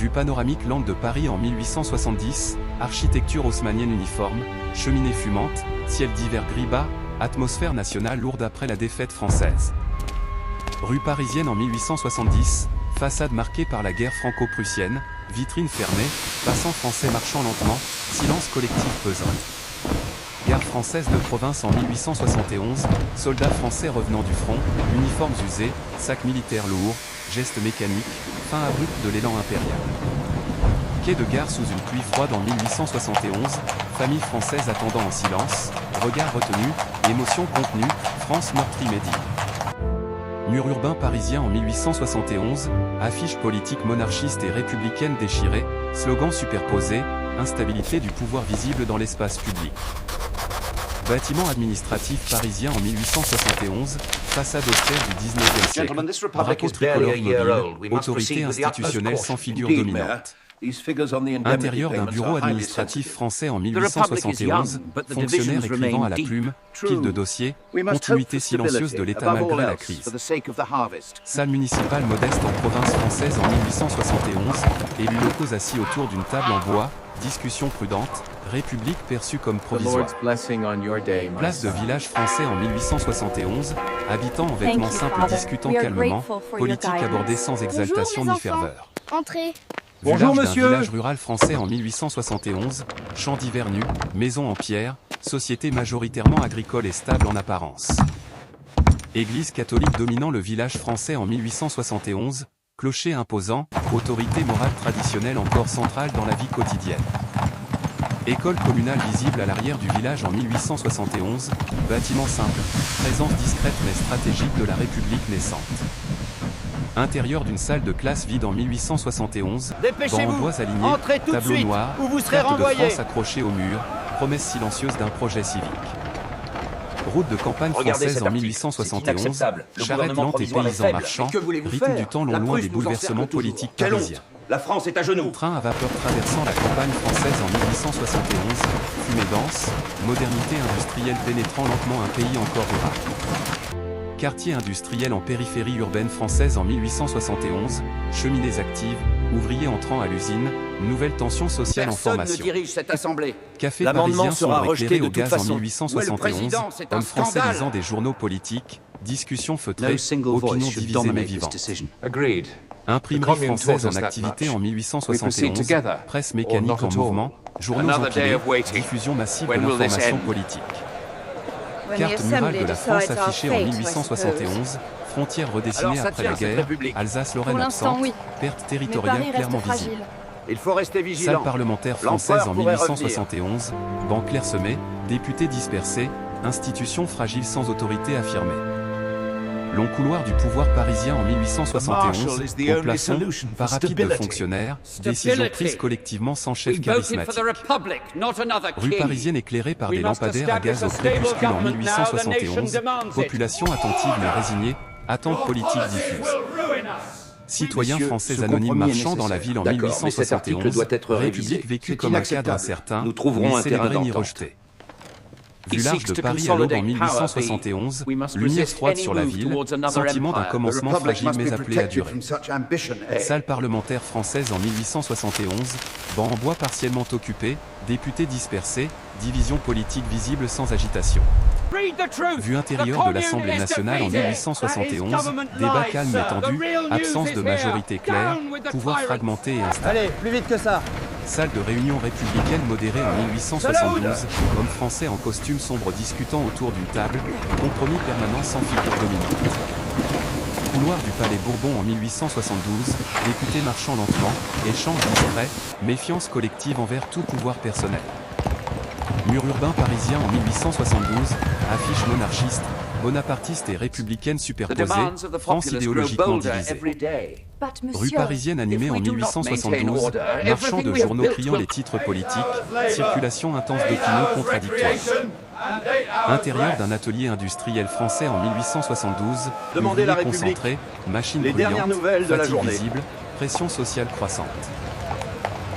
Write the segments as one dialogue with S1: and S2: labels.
S1: Vue panoramique Langue de Paris en 1870, architecture haussmannienne uniforme, cheminée fumante, ciel d'hiver gris bas, atmosphère nationale lourde après la défaite française. Rue parisienne en 1870, façade marquée par la guerre franco-prussienne, vitrine fermée, passants français marchant lentement, silence collectif pesant. Gare française de province en 1871, soldats français revenant du front, uniformes usés, sacs militaires lourds, gestes mécaniques, fin abrupte de l'élan impérial. Quai de gare sous une pluie froide en 1871, famille française attendant en silence, regard retenu, émotion contenue, France meurtrie médie. Mur urbain parisien en 1871, affiches politiques monarchistes et républicaines déchirées, slogans superposés, instabilité du pouvoir visible dans l'espace public. Bâtiment administratif parisien en 1871, façade austère du 19e siècle, drapeau tricolore mobile, autorité institutionnelle sans figure dominante. Intérieur d'un bureau administratif français en 1871, fonctionnaire écrivant à la plume, pile de dossiers, continuité silencieuse de l'État malgré la crise. Salle municipale modeste en province française en 1871, élus locaux assis autour d'une table en bois, discussion prudente, République perçue comme provisoire. Place de village français en 1871, habitants en vêtements simples discutant calmement, politique abordée sans exaltation ni ferveur.
S2: Entrez.
S3: Bonjour monsieur.
S1: Village rural français en 1871, champs d'hiver nus, maisons en pierre, société majoritairement agricole et stable en apparence. Église catholique dominant le village français en 1871, clocher imposant, autorité morale traditionnelle encore centrale dans la vie quotidienne. École communale visible à l'arrière du village en 1871, bâtiment simple, présence discrète mais stratégique de la République naissante. Intérieur d'une salle de classe vide en 1871, bancs en bois alignés, tableau noir, carte de France accrochée au mur, promesse silencieuse d'un projet civique. Route de campagne française en 1871, charrette lente et paysans marchands, rythme du temps long loin des bouleversements politiques parisiens.
S3: La France est à genoux.
S1: Train à vapeur traversant la campagne française en 1871, fumée dense, modernité industrielle pénétrant lentement un pays encore rural. Quartier industriel en périphérie urbaine française en 1871, cheminées actives, ouvriers entrant à l'usine, nouvelle tension sociale en formation.
S3: Personne ne dirige cette assemblée.
S1: Café
S3: L'amendement
S1: parisien
S3: sera
S1: sombre
S3: rejeté
S1: éclairé
S3: de
S1: au
S3: toute
S1: gaz en
S3: façon.
S1: 1871,
S3: C'est un
S1: hommes français
S3: scandale.
S1: lisant des journaux politiques, discussions feutrées,
S4: No single voice
S1: opinions
S4: should
S1: divisées mais
S4: dominate this
S1: vivantes.
S4: decision.
S5: Agreed.
S1: Imprimerie
S5: The commune
S1: française
S5: taught
S1: en
S5: us that
S1: activité
S5: much.
S1: en
S5: We
S1: 1871,
S5: proceed together,
S1: presse
S5: or
S1: mécanique
S5: not
S1: en
S5: at all.
S1: mouvement, journaux
S5: Another day
S1: empilés,
S5: of waiting.
S1: diffusion massive de
S5: When will this
S1: l'information
S5: end?
S1: politique.
S2: When the
S1: Carte murale
S2: Assembly
S1: de la France
S2: decides our
S1: affichée en
S2: fate, I
S1: 1871, frontières redessinées
S3: Alors, ça
S1: après la
S3: tient, cette
S1: guerre,
S3: République.
S1: Alsace-Lorraine
S2: Pour l'instant,
S1: absente,
S2: oui.
S1: perte
S2: Mais
S1: territoriale
S2: Paris
S1: clairement
S2: reste
S1: visible.
S2: fragile.
S3: Il faut rester
S1: Salle
S3: vigilant.
S1: parlementaire française en
S3: L'empereur pourrait
S1: 1871, bancs clairsemés, députés dispersés, institutions fragiles sans autorité affirmée. Long couloir du pouvoir parisien en 1871, au plafond, parapluie de fonctionnaires, décisions prises collectivement sans chef charismatique. Rue parisienne éclairée par des lampadaires à gaz au crépuscule en 1871, population attentive mais résignée, attente politique diffuse. Citoyens
S4: Messieurs,
S1: français
S4: ce
S1: anonymes
S4: compromis est
S1: marchant dans la ville en
S4: nécessaire. D'accord, mais cet article
S1: 1871,
S4: doit être révisé.
S1: République vécue
S4: C'est
S1: comme un cadre
S4: inacceptable.
S1: incertain,
S4: Nous trouverons
S1: ni
S4: un terrain
S1: célébré ni
S4: d'entente.
S1: rejeté. Vue large de Paris à l'aube en 1871, lumière froide sur la ville, sentiment d'un commencement fragile mais appelé à durer. Salle parlementaire française en 1871, bancs en bois partiellement occupés, députés dispersés, division politique visible sans agitation. Vue intérieure de l'Assemblée nationale en 1871, débat calme et tendu, absence de majorité claire, pouvoir fragmenté et instable.
S6: Allez, plus vite que ça.
S1: Salle de réunion républicaine modérée en 1872, hommes français en costume sombre discutant autour d'une table, compromis permanent sans figure dominante. Couloir du Palais Bourbon en 1872, députés marchant lentement, échange discret, méfiance collective envers tout pouvoir personnel. Mur urbain parisien en 1872, affiche monarchiste, bonapartiste et républicaine superposée, France idéologiquement divisée. Rue parisienne animée en 1872, marchand de journaux criant les titres politiques, circulation intense d'opinions contradictoires. Intérieur d'un atelier industriel français en 1872,
S3: Demandez la
S1: ouvriers
S3: République.
S1: concentrés, machines
S3: Les dernières
S1: bruyantes,
S3: nouvelles de la
S1: fatigue
S3: journée.
S1: visible, pression sociale croissante.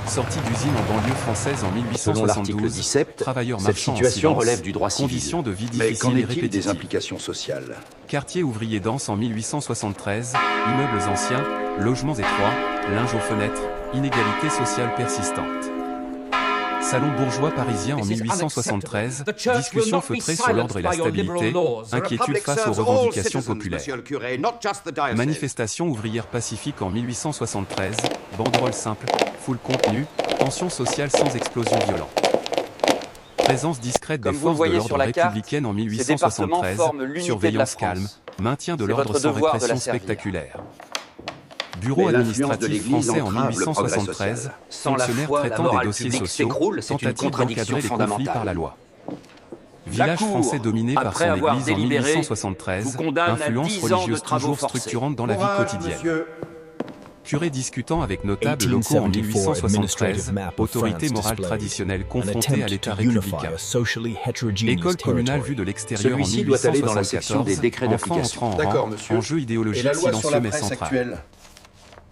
S1: Sortie d'usine en banlieue française en
S4: Selon l'article
S1: 1872,
S4: 17,
S1: travailleurs
S4: cette
S1: marchands en
S4: situation
S1: silence,
S4: relève du droit civil.
S1: conditions de vie
S4: Mais qu'en
S1: difficiles et
S4: est-il des
S1: répétitives.
S4: implications sociales?
S1: Quartier ouvrier dense en 1873, immeubles anciens, logements étroits, linge aux fenêtres, inégalité sociale persistante. Salon bourgeois parisien en 1873, discussion feutrée sur l'ordre et la stabilité, inquiétude face aux revendications populaires. Manifestation ouvrière pacifique en 1873, banderole simple, foule contenue, tension sociale sans explosion violente. Présence discrète des forces de l'ordre républicaine en 1873, surveillance calme, maintien de l'ordre sans répression spectaculaire. Bureau administratif français en 1873, fonctionnaires traitant des dossiers sociaux, tentative d'encadrer les conflits par la loi. Village français dominé par son église en 1873, influence religieuse toujours structurante dans la vie quotidienne. Curé discutant avec notables locaux en 1873, autorité morale traditionnelle confrontée à l'État républicain. École communale vue de l'extérieur en 1874, enfants entrant en rang, enjeu idéologique silencieux mais central.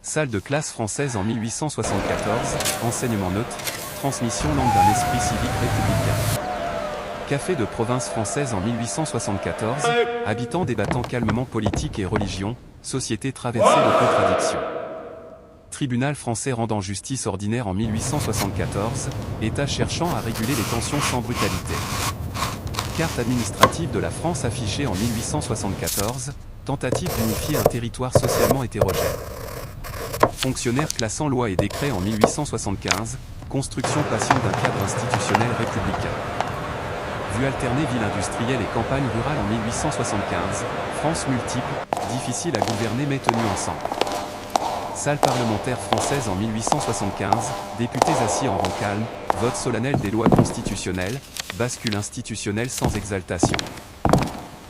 S1: Salle de classe française en 1874, enseignement neutre, transmission lente d'un esprit civique républicain. Café de province française en 1874, habitants débattant calmement politique et religion, société traversée de contradictions. Tribunal français rendant justice ordinaire en 1874, État cherchant à réguler les tensions sans brutalité. Carte administrative de la France affichée en 1874, tentative d'unifier un territoire socialement hétérogène. Fonctionnaires classant lois et décrets en 1875, construction patient d'un cadre institutionnel républicain. Vue alternée ville industrielle et campagne rurale en 1875, France multiple, difficile à gouverner mais tenue ensemble. Salle parlementaire française en 1875, députés assis en rang calme, vote solennel des lois constitutionnelles, bascule institutionnelle sans exaltation.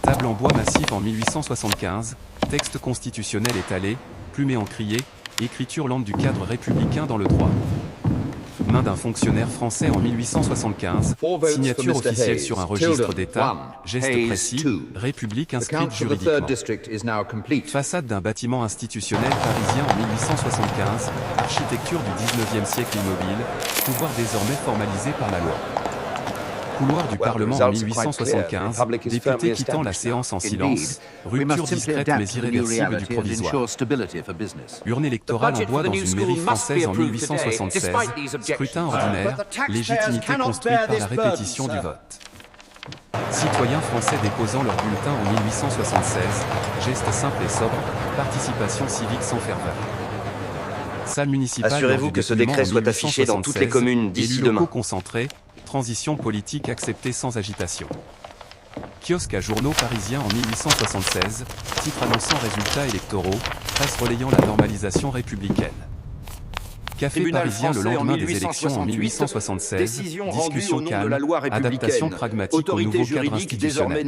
S1: Table en bois massif en 1875, texte constitutionnel étalé, plumé encrier, écriture lente du cadre républicain dans le droit. Main d'un fonctionnaire français en 1875, signature officielle sur un registre d'État, geste précis, République inscrite juridiquement. Façade d'un bâtiment institutionnel parisien en 1875, architecture du 19e siècle immobile, pouvoir désormais formalisé par la loi. Couloir du Parlement en 1875, député quittant la séance en silence, rupture discrète mais irréversible du provisoire. Urne électorale en bois dans une mairie française en 1876, scrutin ordinaire, légitimité construite par la répétition du vote. Citoyens français déposant leur bulletin en 1876, geste simple et sobre, participation civique sans ferveur. Salle municipale.
S3: Assurez-vous que ce décret soit affiché dans toutes les communes d'ici demain.
S1: Locaux concentrés, transition politique acceptée sans agitation. Kiosque à journaux parisiens en 1876, titre annonçant résultats électoraux, presse relayant la normalisation républicaine. Café parisien le lendemain des élections en 1876, discussion calme, adaptation pragmatique au nouveau cadre institutionnel.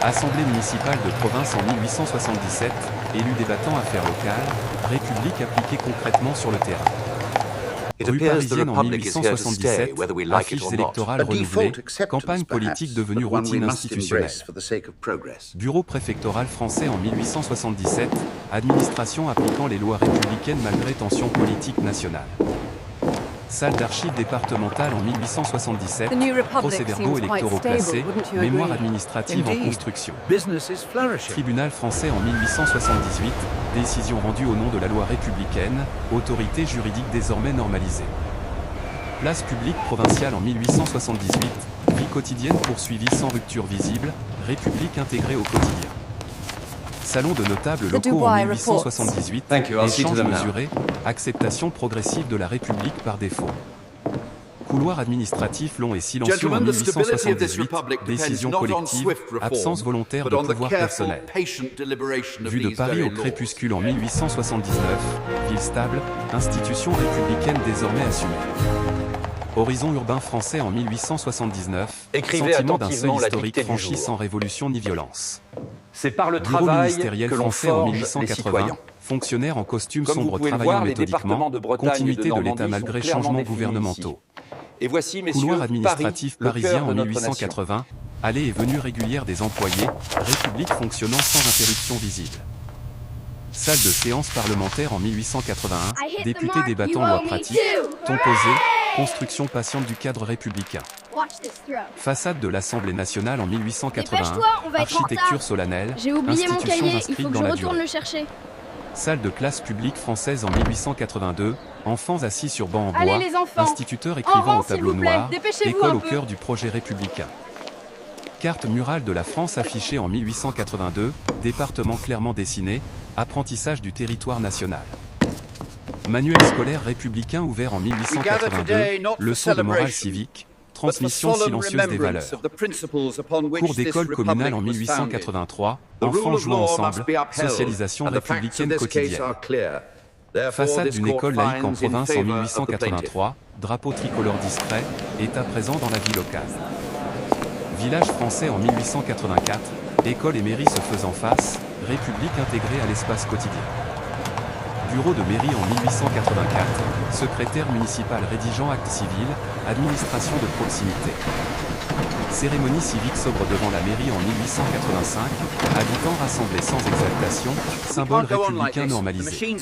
S1: Assemblée municipale de province en 1877, élus débattant affaires locales, République appliquée concrètement sur le terrain. Rue parisienne en 1877, affiches électorales renouvelées, campagne politique devenue routine institutionnelle. Bureau préfectoral français en 1877, administration appliquant les lois républicaines malgré tensions politiques nationales. Salle d'archives départementale en 1877, procès-verbaux électoraux classés, mémoire administrative en construction. Tribunal français en 1878, décision rendue au nom de la loi républicaine, autorité juridique désormais normalisée. Place publique provinciale en 1878, vie quotidienne poursuivie sans rupture visible, République intégrée au quotidien. Salon de notables locaux en 1878, échange mesuré, acceptation progressive de la République par défaut. Couloir administratif long et silencieux en 1878, décision collective, absence volontaire de pouvoir personnel. Vue de Paris au crépuscule en 1879, ville stable, institution républicaine désormais assumée. Horizon urbain français en 1879, sentiment d'un seuil historique franchi sans révolution ni violence.
S3: C'est par le
S1: Bureau
S3: travail
S1: ministériel
S3: que l'on
S1: français en
S3: forge les
S1: 1880,
S3: citoyens.
S1: fonctionnaire en costume
S3: Comme vous
S1: sombre
S3: pouvez le
S1: travaillant
S3: voir, les
S1: méthodiquement,
S3: départements de Bretagne et
S1: continuité
S3: de
S1: de
S3: Normandie
S1: l'État malgré
S3: sont clairement
S1: changements
S3: définis
S1: gouvernementaux.
S3: Et voici, messieurs,
S1: Couloir administratif
S3: Paris, le
S1: parisien
S3: cœur
S1: en
S3: de notre nation.
S1: 1880, allée et venue régulière des employés, République fonctionnant sans interruption visible. Salle de séance parlementaire en 1881, députés débattant loi pratique, ton posé, construction patiente du cadre républicain. Façade de l'Assemblée nationale en 1881,
S2: Dépêche-toi, on va être en
S1: architecture
S2: retard.
S1: solennelle,
S2: J'ai oublié mon
S1: institutions
S2: cahier, il
S1: inscrites
S2: faut que
S1: dans
S2: je
S1: la
S2: retourne
S1: durée.
S2: le chercher.
S1: Salle de classe publique française en 1882, enfants assis sur bancs en
S2: Allez,
S1: bois,
S2: les enfants,
S1: instituteurs écrivant au
S2: s'il
S1: tableau
S2: vous plaît,
S1: noir,
S2: dépêchez-vous
S1: école
S2: un
S1: au
S2: peu.
S1: cœur du projet républicain. Carte murale de la France affichée en 1882, département clairement dessiné, apprentissage du territoire national. Manuel scolaire républicain ouvert en 1882, leçon de morale civique, transmission silencieuse des valeurs. Cours d'école communale en 1883, enfants jouant ensemble, socialisation républicaine quotidienne. Façade d'une école laïque en province en 1883, drapeau tricolore discret, état présent dans la vie locale. Village français en 1884, école et mairie se faisant face, république intégrée à l'espace quotidien. Bureau de mairie en 1884, secrétaire municipal rédigeant acte civil, administration de proximité. Cérémonie civique sobre devant la mairie en 1885, habitants rassemblés sans exaltation, symbole républicain normalisé.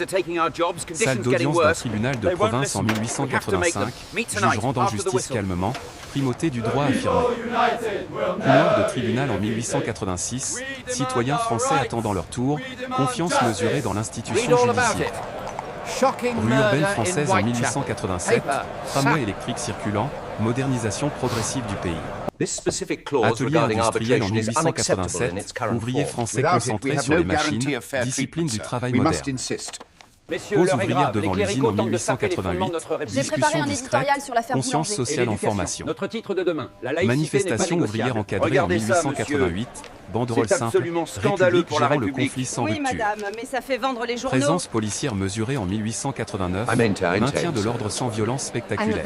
S1: Salle d'audience d'un tribunal de province en 1885, juge rendant justice calmement, primauté du droit affirmé. Couloir de tribunal en 1886, citoyens français attendant leur tour, confiance mesurée dans l'institution judiciaire. Rue urbaine française en 1887, tramway électrique circulant, modernisation progressive du pays. Atelier industriel en 1887, ouvriers français concentrés sur les machines, discipline du travail moderne. Pause ouvrière devant l'usine en 1888, discussion discrète, conscience sociale en formation.
S4: Notre titre de demain, la laïcité
S1: Manifestation
S4: n'est pas
S1: ouvrière
S4: négociable.
S1: encadrée en
S4: Regardez ça,
S1: 1888, banderole
S4: C'est
S1: simple,
S4: absolument scandaleux
S1: République
S4: pour la
S1: gérant le
S4: République.
S1: conflit sans
S2: Oui,
S1: rupture.
S2: madame, mais ça fait vendre les journaux.
S1: Présence policière mesurée en 1889, maintien de l'ordre sans violence spectaculaire.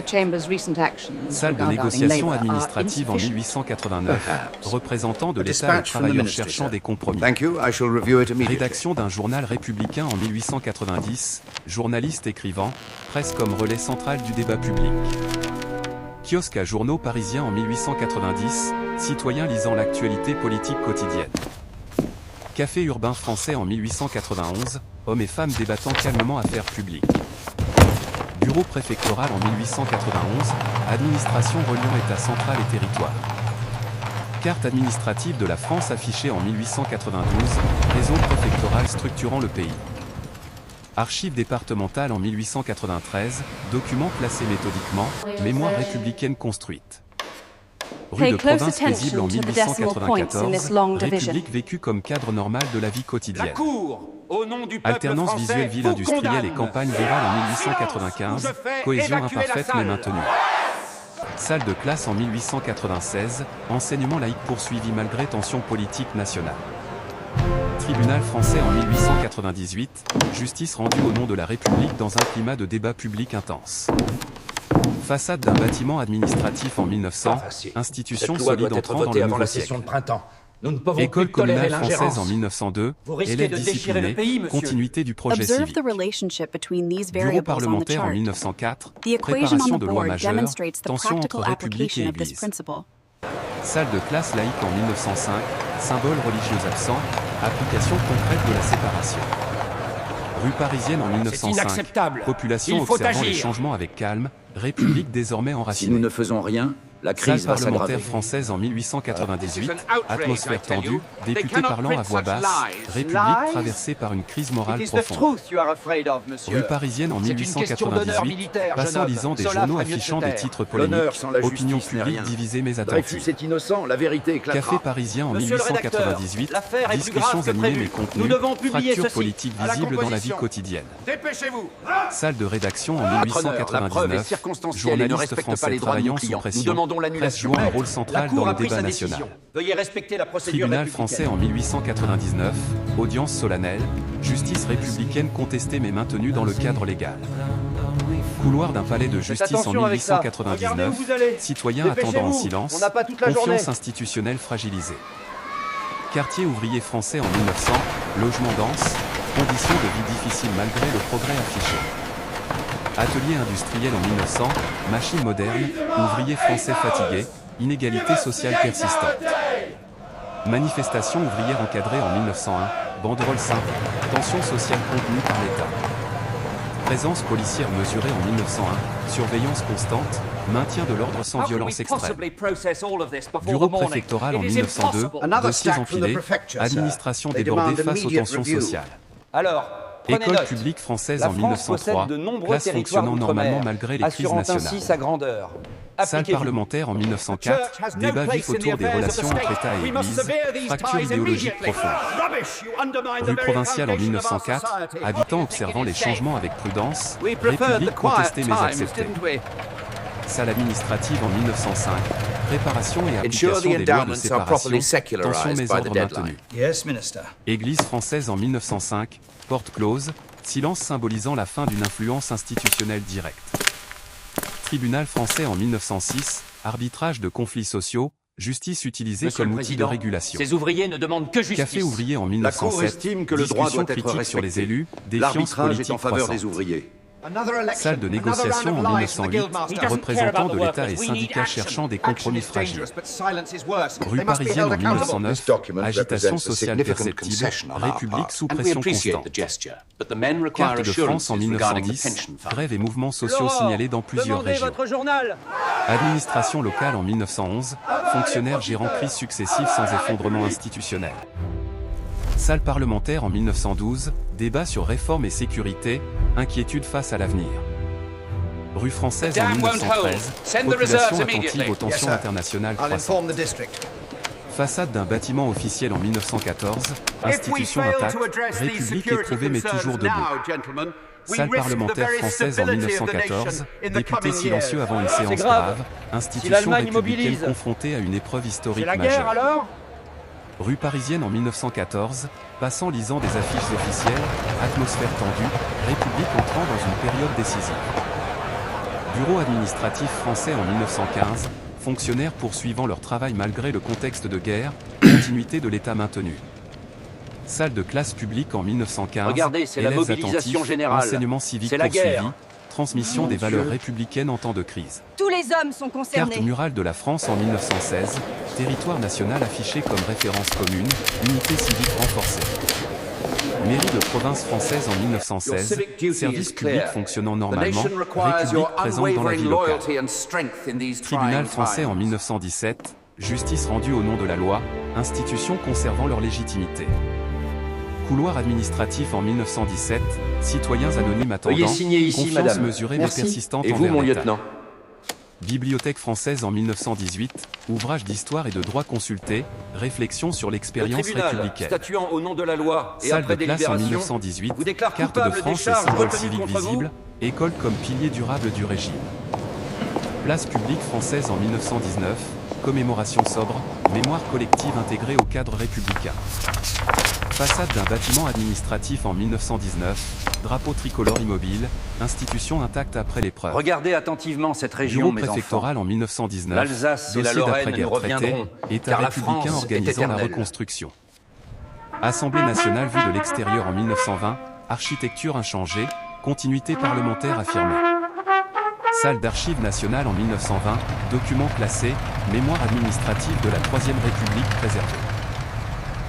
S1: Salle de négociation administrative en 1889, représentant de l'État et travailleurs cherchant des compromis. Rédaction d'un journal républicain en 1890, journaliste écrivant, presse comme relais central du débat public. Kiosque à journaux parisiens en 1890, citoyens lisant l'actualité politique quotidienne. Café urbain français en 1891, hommes et femmes débattant calmement affaires publiques. Bureau préfectoral en 1891, administration reliant État central et territoire. Carte administrative de la France affichée en 1892, réseau préfectoral structurant le pays. Archives départementales en 1893, documents classés méthodiquement, mémoire républicaine construite. Rue de province paisible en 1894, République vécue comme cadre normal de la vie quotidienne. Alternance visuelle ville industrielle et campagne rurale en 1895, cohésion imparfaite mais maintenue. Salle de classe en 1896, enseignement laïque poursuivi malgré tensions politiques nationales. Tribunal français en 1898, justice rendue au nom de la République dans un climat de débat public intense. Façade d'un bâtiment administratif en 1900, institution solide entrant dans le nouveau siècle. École communale française en 1902, élèves disciplinés, continuité du projet civique. Bureau parlementaire en 1904, préparation de lois majeures, tension entre République et Église. Salle de classe laïque en 1905, symbole religieux absent, application concrète de la séparation. Rue parisienne en 1905, population observant les changements avec calme, République désormais enracinée.
S4: Si nous ne faisons rien, la crise
S1: Salle
S4: va s'aggraver.
S1: parlementaire française en 1898, atmosphère tendue, députés parlant à voix basse, République traversée par une crise morale profonde. Rue parisienne en 1898, passant lisant des journaux affichant des titres polémiques, opinion publique divisée mais attentive.
S4: C'est innocent, la vérité éclatera.
S1: Café parisien en 1898, discussions animées mais contenues, fracture politique visible dans la vie quotidienne.
S4: Dépêchez-vous.
S1: Salle de rédaction en 1899, journaliste français travaillant sous pression, presse jouant un rôle central dans le débat national.
S4: Veuillez respecter la procédure
S1: Tribunal français en 1899, audience solennelle, justice républicaine contestée mais maintenue dans le cadre légal. Couloir d'un palais de justice en 1899, citoyens attendant en silence, confiance institutionnelle fragilisée. Quartier ouvrier français en 1900, logement dense, conditions de vie difficiles malgré le progrès affiché. Atelier industriel en 1900, machines modernes, ouvriers français fatigués, inégalité sociale persistante. Manifestation ouvrière encadrée en 1901, banderole simple, tension sociale contenue par l'État. Présence policière mesurée en 1901, surveillance constante, maintien de l'ordre sans violence extrême. Bureau préfectoral en 1902, dossiers enfilés, administration débordée face aux tensions sociales.
S4: Alors, Prenez
S1: École
S4: note.
S1: publique française
S4: La
S1: en
S4: France possède
S1: 1903,
S4: de nombreux
S1: classe
S4: territoires
S1: fonctionnant
S4: d'outre-mer,
S1: normalement malgré les crises
S4: assurant ainsi
S1: nationales.
S4: sa grandeur.
S1: Salle
S4: Appliquez-vous.
S1: parlementaire en 1904, débat vif autour des relations entre État et Église, fracture idéologique profonde. Rue provinciale en 1904, habitants observant les changements avec prudence, République contestée mais acceptée. Salle administrative en 1905, préparation et application des lois de séparation, tension mais ordre maintenu.
S5: Yes, Minister.
S1: Église française en 1905, porte close, silence symbolisant la fin d'une influence institutionnelle directe. Tribunal français en 1906, arbitrage de conflits sociaux, justice utilisée
S3: Monsieur
S1: comme
S3: le
S1: outil de
S3: Président,
S1: régulation.
S3: ces ouvriers ne demandent que justice.
S1: Café ouvrier en
S4: La Cour
S1: 1907,
S4: estime que le droit doit
S1: discussion
S4: être
S1: critique sur les
S4: respecté.
S1: élus, défiance
S4: L'arbitrage est
S1: politique
S4: en faveur
S1: croissante.
S4: des ouvriers.
S1: Salle de négociation en 1908, représentants de l'État et syndicats cherchant des compromis fragiles. Rue parisienne en 1909, agitation sociale perceptible, République sous pression constante. Carte de France en 1910, grève et mouvements sociaux signalés dans plusieurs
S2: Demandez
S1: régions.
S2: votre journal.
S1: Administration locale en 1911, fonctionnaires gérant crises successives sans effondrement institutionnel. Salle parlementaire en 1912, débat sur réforme et sécurité, inquiétude face à l'avenir. Rue française en 1913, population attentive aux tensions internationales croissantes. Façade d'un bâtiment officiel en 1914, institution intacte, République éprouvée mais toujours debout. Salle parlementaire française en 1914, député silencieux avant une séance grave, institution
S2: l'Allemagne
S1: républicaine
S2: mobilise.
S1: confrontée à une épreuve historique
S2: La guerre
S1: majeure.
S2: alors?
S1: Rue parisienne en 1914, passant lisant des affiches officielles, atmosphère tendue, République entrant dans une période décisive. Bureau administratif français en 1915, fonctionnaires poursuivant leur travail malgré le contexte de guerre, continuité de l'État maintenue. Salle de classe publique en 1915,
S3: Regardez, c'est la
S1: élèves
S3: mobilisation
S1: attentifs,
S3: générale.
S1: enseignement civique
S3: C'est la
S1: poursuivi,
S3: guerre.
S1: transmission des valeurs républicaines en temps de crise.
S2: Tous les hommes sont concernés.
S1: Carte murale de la France en 1916, territoire national affiché comme référence commune, unité civique renforcée. Mairie de province française en 1916, service public fonctionnant normalement, République présente dans la vie locale. Tribunal français en 1917, justice rendue au nom de la loi, institutions conservant leur légitimité. Couloir administratif en 1917, citoyens anonymes attendant,
S3: Veuillez signer ici,
S1: confiance
S3: madame.
S1: mesurée
S3: Merci.
S1: mais persistante
S3: Et vous,
S1: envers
S3: mon
S1: l'État.
S3: lieutenant?
S1: Bibliothèque française en 1918, ouvrage d'histoire et de droit consulté, réflexion sur
S3: Le
S1: l'expérience
S3: tribunal,
S1: républicaine.
S3: statuant au nom de la loi et
S1: Salle
S3: après
S1: de classe en
S3: délibération,
S1: 1918,
S3: vous déclare
S1: carte de
S3: coupable des
S1: France et
S3: charges
S1: symbole
S3: retenues
S1: civique
S3: contre vous.
S1: visible, école comme pilier durable du régime. Place publique française en 1919, commémoration sobre, mémoire collective intégrée au cadre républicain. Façade d'un bâtiment administratif en 1919, drapeau tricolore immobile, institution intacte après l'épreuve.
S3: Regardez attentivement cette région,
S1: Bureau
S3: mes enfants.
S1: préfectoral en 1919,
S3: L'Alsace et la
S1: dossier
S3: Lorraine
S1: d'après-guerre
S3: nous
S1: traité,
S3: reviendront,
S1: État
S3: car la
S1: républicain
S3: France est
S1: organisant la
S3: éternelle.
S1: reconstruction. Assemblée nationale vue de l'extérieur en 1920, architecture inchangée, continuité parlementaire affirmée. Salle d'archives nationales en 1920, documents classés, mémoire administrative de la Troisième République préservée.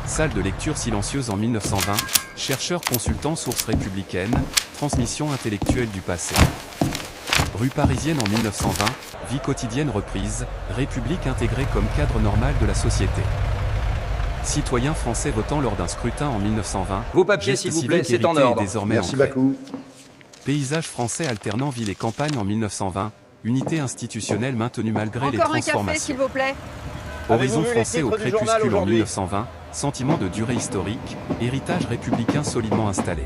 S1: Salle de lecture silencieuse en 1920, chercheurs consultants sources républicaines, transmission intellectuelle du passé. Rue parisienne en 1920, vie quotidienne reprise, République intégrée comme cadre normal de la société. Citoyens français votant lors d'un scrutin en 1920,
S3: Vos papiers,
S1: geste
S3: s'il vous plaît,
S1: civique
S3: c'est en
S1: hérité et
S3: ordre.
S1: désormais
S4: Merci
S1: ancré.
S4: beaucoup.
S1: Paysage français alternant ville et campagne en 1920, unité institutionnelle maintenue malgré les
S2: Encore un café,
S1: transformations.
S2: s'il vous plaît.
S1: Horizon
S5: Avez-vous vu les
S1: français au
S5: titres du journal
S1: crépuscule en
S5: aujourd'hui
S1: 1920, sentiment de durée historique, héritage républicain solidement installé.